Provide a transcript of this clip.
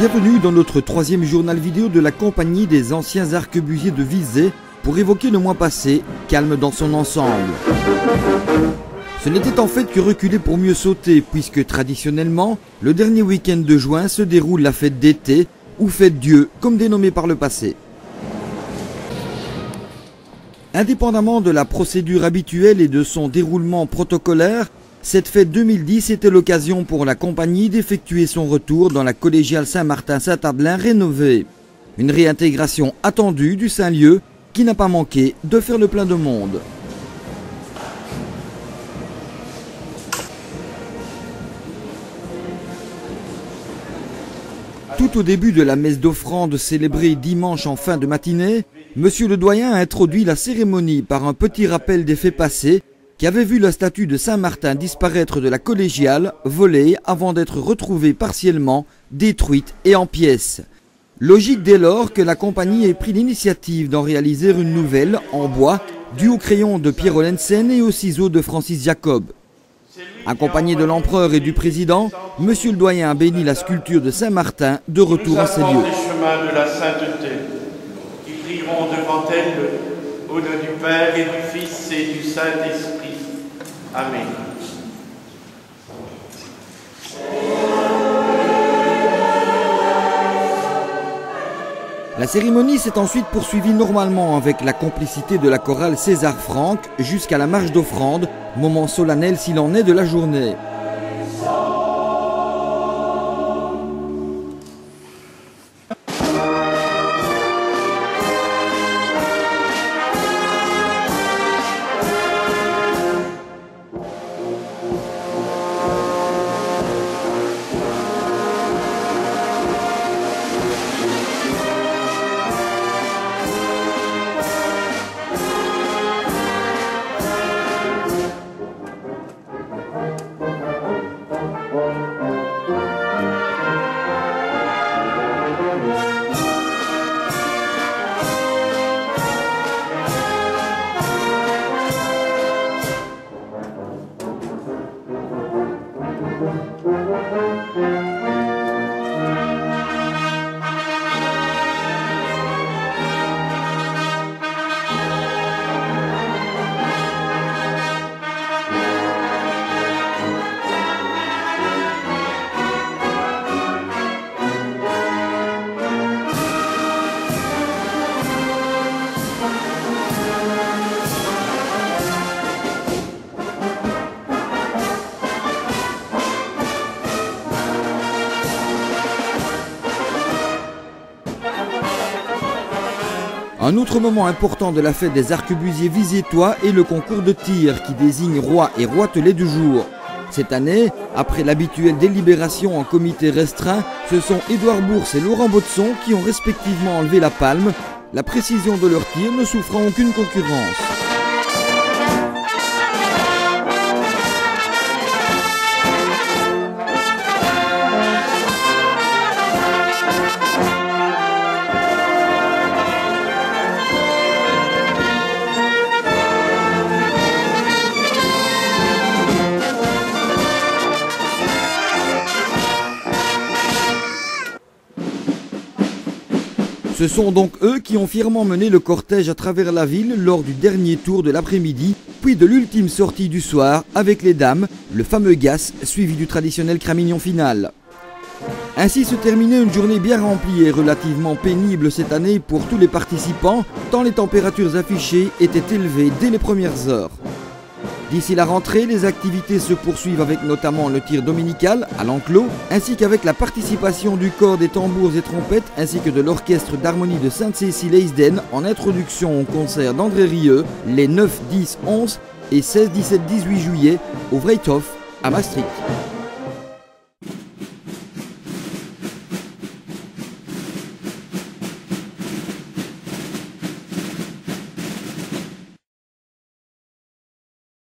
Bienvenue dans notre troisième journal vidéo de la compagnie des anciens arquebusiers de Visé pour évoquer le mois passé, calme dans son ensemble. Ce n'était en fait que reculer pour mieux sauter puisque traditionnellement, le dernier week-end de juin se déroule la fête d'été ou fête Dieu comme dénommée par le passé. Indépendamment de la procédure habituelle et de son déroulement protocolaire, cette fête 2010 était l'occasion pour la compagnie d'effectuer son retour dans la collégiale Saint-Martin-Saint-Adelin rénovée. Une réintégration attendue du Saint-Lieu qui n'a pas manqué de faire le plein de monde. Tout au début de la messe d'offrande célébrée dimanche en fin de matinée, Monsieur le doyen a introduit la cérémonie par un petit rappel des faits passés qui avait vu la statue de Saint-Martin disparaître de la collégiale, volée avant d'être retrouvée partiellement, détruite et en pièces. Logique dès lors que la compagnie ait pris l'initiative d'en réaliser une nouvelle en bois, due au crayon de Pierre Olensen et aux ciseaux de Francis Jacob. Accompagné de l'empereur et du président, Monsieur le doyen a béni la sculpture de Saint-Martin de retour en ces lieux. Les chemins de la sainteté, qui prieront devant elle au nom du Père et du Fils et du Saint-Esprit. Amen. La cérémonie s'est ensuite poursuivie normalement avec la complicité de la chorale César Franck jusqu'à la marche d'offrande, moment solennel s'il en est de la journée. Un autre moment important de la fête des arquebusiers visétois est le concours de tir qui désigne roi et roitelet du jour. Cette année, après l'habituelle délibération en comité restreint, ce sont Édouard Bourse et Laurent Baudson qui ont respectivement enlevé la palme, la précision de leur tir ne souffrant aucune concurrence. Ce sont donc eux qui ont fièrement mené le cortège à travers la ville lors du dernier tour de l'après-midi, puis de l'ultime sortie du soir avec les dames, le fameux gas suivi du traditionnel cramignon final. Ainsi se terminait une journée bien remplie et relativement pénible cette année pour tous les participants, tant les températures affichées étaient élevées dès les premières heures. D'ici la rentrée, les activités se poursuivent avec notamment le tir dominical à l'enclos, ainsi qu'avec la participation du corps des tambours et trompettes, ainsi que de l'orchestre d'harmonie de Sainte-Cécile-Eysden en introduction au concert d'André Rieu les 9, 10, 11 et 16, 17, 18 juillet au Vrijthof à Maastricht.